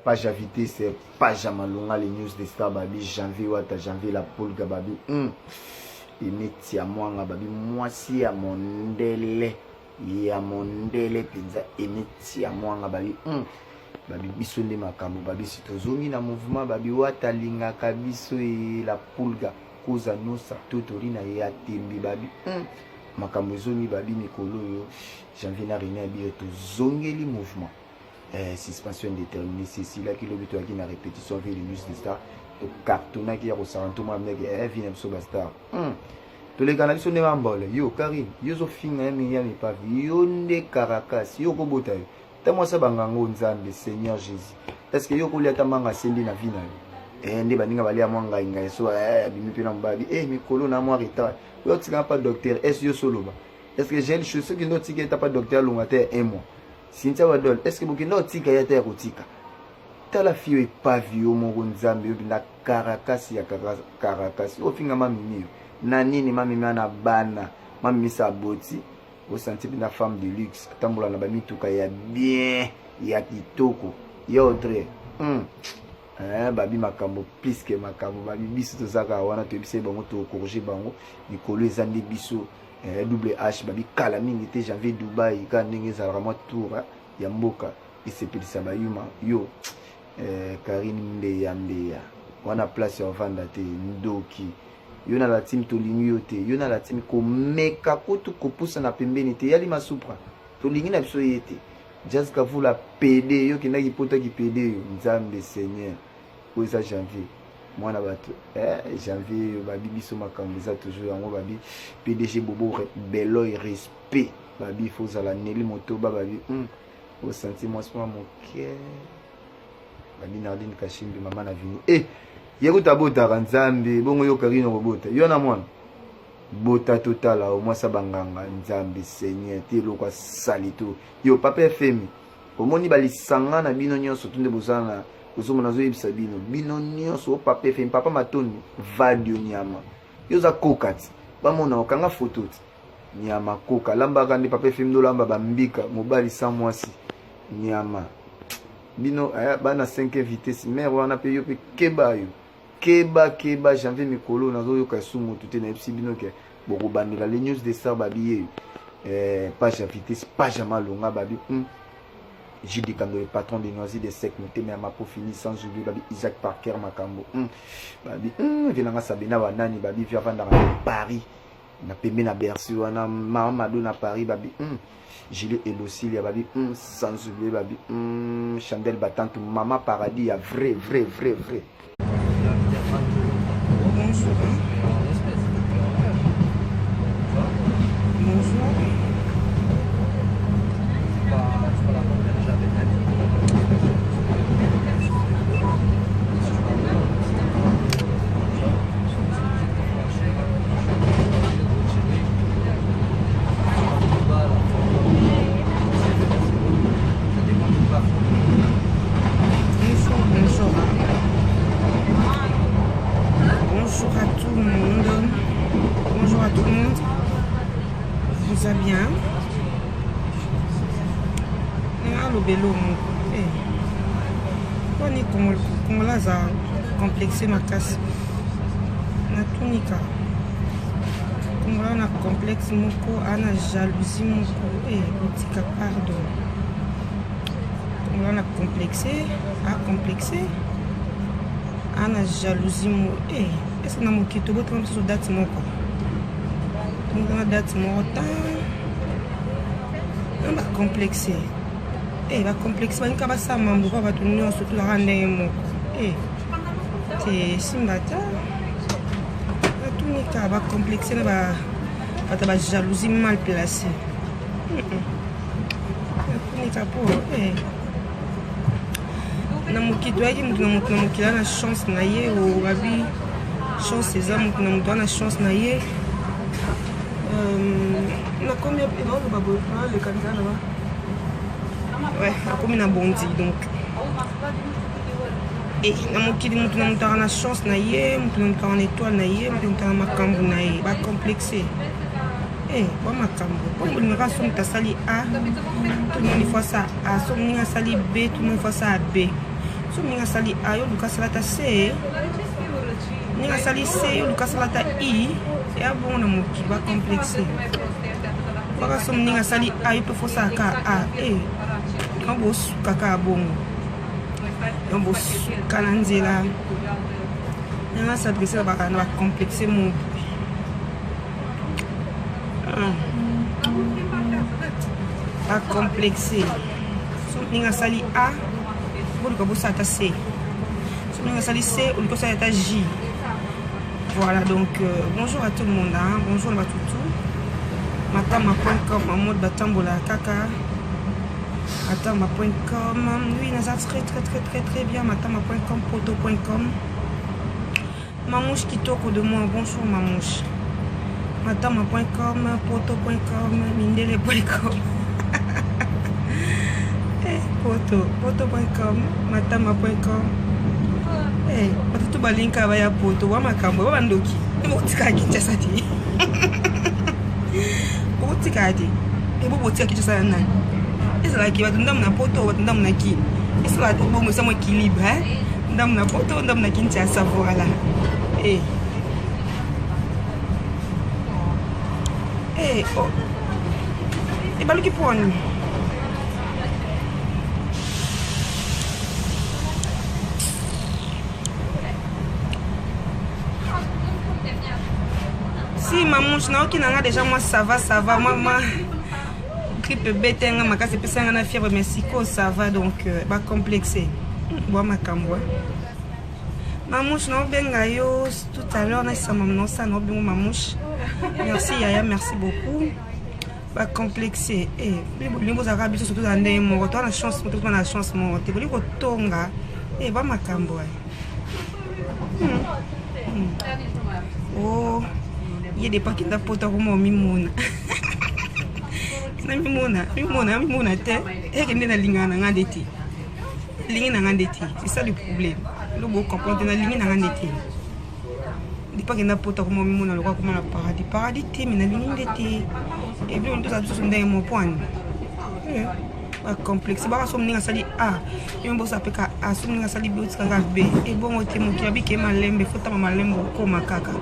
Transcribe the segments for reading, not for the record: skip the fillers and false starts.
page à vitesse, page à malonga, les news de Star Babi, janvier Wata, janvier la Polga Babi. Ineti à moi, Babi, moi si à mon délai, ya mon délai, pinza, ineti à moi, Babi. Babi biso nde makambo babi sitozongi na mouvement babi Wata lingaka biso e la Polga koza nosa totori na ya tembi babi makambo zongi babi mikolo yo janvier na réunion bi tozongeli mouvement suspension indéterminée ceci là qui lobi to qui na répétition avec les news de Star to cartona qui ya ko saranto mo amneke vina biso ba Star to le canal sonne mambole yo Karim yo zo finga mi ya mi pa yo nde Caracas yo ko bota yo tamo sa bangango nzambe Seigneur Jésus est-ce que yo ko leta manga sendi na vina nde baninga balia mwanga inga so bimi pe na mbabi mikolo na mwa retard yo tika pas docteur est-ce yo solo ba est-ce que j'ai une chose qui no tika ta pas docteur longate un mois Cynthia Wadol est-ce que bokino tika ya terre tika tala fio e pavio mo nzambe yo na Caracas ya Caracas o finga mami na nini mami na bana mami sa boti au senti na femme de luxe tambola na ba mituka ya bien ya kitoko ya autre babi makambo plus que makambo babi biso tozaka wana to bise bango to corriger bango nikolo ezande biso double H babi kala mingi te janvier Dubai ka ndenge za vraiment tour ya mboka isepelisa bayuma yo Karine Mbeya wana place ya vanda te ndoki yo na la team to lingi yo te yo na la team ko meka kutu kopusa na pembeni te yali masupra to lingi na biso yete just ka vous la PD yo kinaki pota ki PD yo nzambe Seigneur ko eza janvier mwana bato janvier babi biso makambo eza toujours yango babi PDG Bobo beloy respect babi faut la neli moto babi au sentiment moi mon cœur babi Nardine Kashimbi mama na vini yekuta bota nzambe bongo yo Karine robota yo na mwana bota total au moi sabanganga nzambe Seigneur te lokwa salito yo papa femi omoni balisanga na bino nyonso tunde bozana ozomona zo yebisa bino nyonso papa femi papa matoni vadio nyama yo za kokati bamona okanga photo nyama koka lambaka ndi papa femi ndo lamba bambika mobali sa mwasi nyama bino bana 5 vitesse mère wana pe yo pe keba janvier mikolo nazo yoka sumu tout na epsi bino ke boko bandela les news de Star babi page à vitesse page à malonga babi Judy Kando le patron de Noisy de Sec Moteme à Mapo fini sans oublier babi Isaac Parker Makambo babi venanga Sabina wanani babi via vanda Paris na pembe na Bercy wana mama Mado na Paris babi Gilles Elosilia babi sans oublier babi Chandel Batante Mama Paradis ya vrai Bien. Le bélo, on est comme là, ça complexé ma casse. Na tunika. Comme là, on a complexe moko, on a jalousie moko, boutique pardon. Comme là, on a complexé, on a jalousie moko, est-ce qu'on a mon kito, votre nom sur date moko. Donc on a date moko. On va complexer. Va complexer. On va ça mambo va tenir surtout la rendre c'est simbata. Tout nika va complexer va jalousie mal placée. Tout nika pour na mukito yaki mutu na mukila na chance na ye o babi chance eza mutu na mutu na chance na ye. Na combien le candidat là-bas? Ouais, à combien na bondi donc. Et na mokili mutu na mutu na chance na ye, mutu na mutu na étoile na ye, mutu na makambo na ye, ba complexé. Ba makambo. Comme une race mutu sali A, tout le monde fois ça A, son ni sali B, tout le monde fois ça B. so ninga sali a yo luka salata C ninga sali C yo luka salata I ya bon na moki ba complexé baka so ninga sali a yo pe fosa ka a on bosse kaka bon on bosse kananzela ninga s'adresser ba kana ba complexé mon a complexé. So ninga sali A, bon ka bossa ta C. So ninga sali C, on ka ta J. Voilà donc bonjour à tout le monde hein. Bonjour à tout. Matama.com en mode batambola kaka. Matama.com. Oui, Nazar très bien. Matama.com, poto.com. Mamouche qui toque de moi. Bonjour Mamouche. Matama.com, poto.com, mindele.com. Poto.com, matama.com. Watoto balinka baya poto wa makambo wa ndoki. Botika kinchasa ti. Botika ti. Botika kinchasa nani? It's like you ndam na poto wa ndam na ki. It's like bomo samo équilibre, ndam na poto ndam na kinchasa voilà. Oh. Et baluki pour nous. Si maman, je n'ai aucun déjà moi ça va maman. Grippe bête ma casse peut ça na fièvre mais siko ça va donc pas complexé. Bois ma cambo. Maman, je n'ai benga yo tout à l'heure na ça maman ça no benga mamouche. Merci Yaya, merci beaucoup. Pas complexé. Les beaux arabes surtout dans des mots. Tu as la chance, tu as la chance, mon. Tu veux dire tonga. Va ma cambo. Oh, il y a des paquets de potes comme mimouna. Mimouna, te. Et qui n'est la ligne en angandeti. Ligne en angandeti. C'est ça le problème. Le beau comprendre la ligne en angandeti. Di pas que na pota comme mimouna le roi comme la paradis te mais na ligne d'été. Et bien on doit absolument dans mon point. Pas complexe. Ba so mninga sali A. Yo mbo sapeka A so mninga sali B utsika B. Et bon ote moki abike malembe fota malembe ko makaka.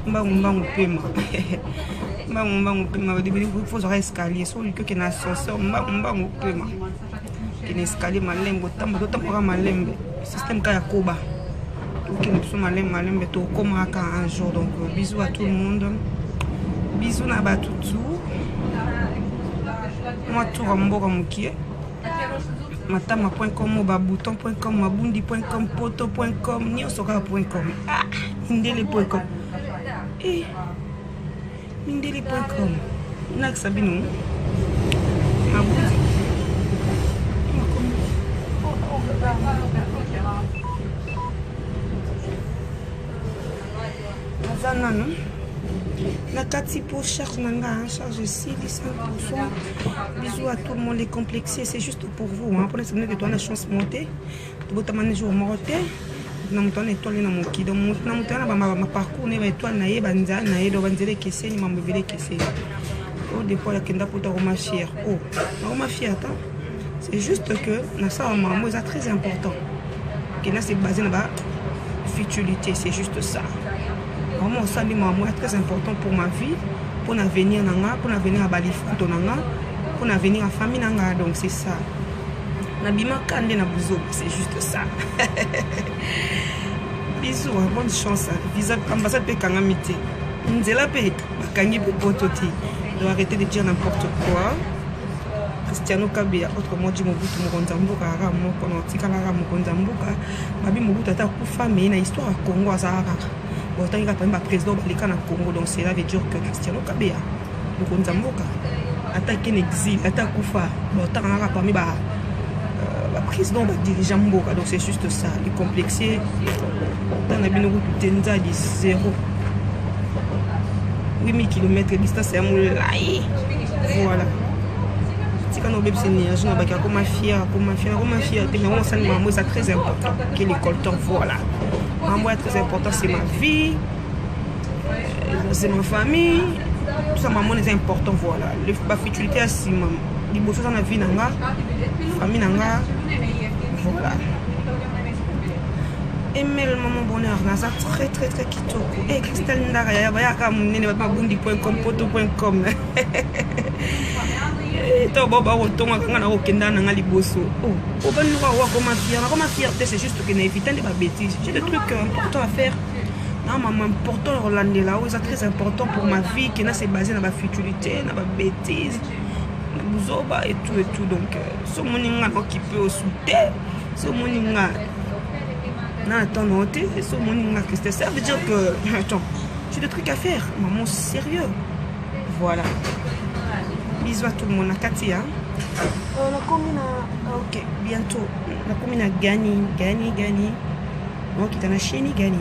Mbangu pema. Mbangu pema début il faut un escalier so que que na ascenseur mbangu pema. Qui escalier malembe tambo malembe. Système ka yakoba. Qui nous sommes malembe to comme un jour donc bisous à tout le monde. Bisous na batutu. Moi tout ramboka mukie. Matama.com, babouton.com, mabundi.com, poto.com, niosoka.com. Indele.com. Indele.com. Nak sabino. Mabundi. Nazana, la Cathy pour charge nanga, charge 6, 5%. Bisous à tout le monde, les complexés, c'est juste pour vous. Pour les semaines que tu as la chance de monter, tu vas te manger au monter. Na mutana étoile na moki donc na mutana ma parcours ne étoile na yebanza na yedo banzele kese ni mambevele kese. Au dépôt la kenda pour ta roma fière. Oh, roma fière ta. C'est juste que na ça maman c'est très important. Que là c'est basé na futilité, c'est juste ça. Vraiment ça li maman est très important pour ma vie, pour l'avenir nanga, pour l'avenir à Balifuto nanga, pour l'avenir à famille nanga donc c'est ça. Nabima kande na buzo, c'est juste ça. Bisous, bonne chance. Visa ambassade pe kangamite. Nzela pe kangi pe pototi. Doit arrêter de dire n'importe quoi. Cristiano Kabea autrement dit Mobutu Mokonzambuka ara moko no tikala ara Mokonzambuka. Babi Mobutu ata kufa mais na histoire à Congo azara. Bon tant il a pas président balika na Congo donc cela veut dire que Cristiano Kabea Mokonzambuka attaqué en exil, ata kufa. Bon tant ara parmi ba président va diriger Mboka donc c'est juste ça les complexés dans la bino tenza di 8000 km de distance à Moulay voilà c'est quand on bébé c'est énergie on va dire comment fier techniquement ça maman c'est très important que l'école temps voilà maman est très important c'est ma vie c'est ma famille tout ça maman est important voilà le ba futilité à si maman les choses dans la vie nanga famille nanga voilà Emel Maman Bonheur, Naza très très très kitoko. Et Christelle Ndara, Yaka Mounene, Babundi.com, poto.com. To Boba Rotonga, Kanga Okenda, Nanga Liboso. Oh, Obanura, comment fierté, c'est juste que n'évitant des bêtises. J'ai des trucs importants à faire. Non, maman, important Rolandais là, c'est très important pour ma vie, qui c'est basé dans ma futurité, dans ma bêtise, dans et tout. Donc, ce moninga qui peut au soutien, ce moninga. Non, attends, non, ce moninga qui ça veut dire que, attends, j'ai des trucs à faire, maman, sérieux. Voilà. Bisous à tout le monde, à Katia. La commune a, ok, bientôt. La commune a gagné. Donc, il y a une chaîne, gagné.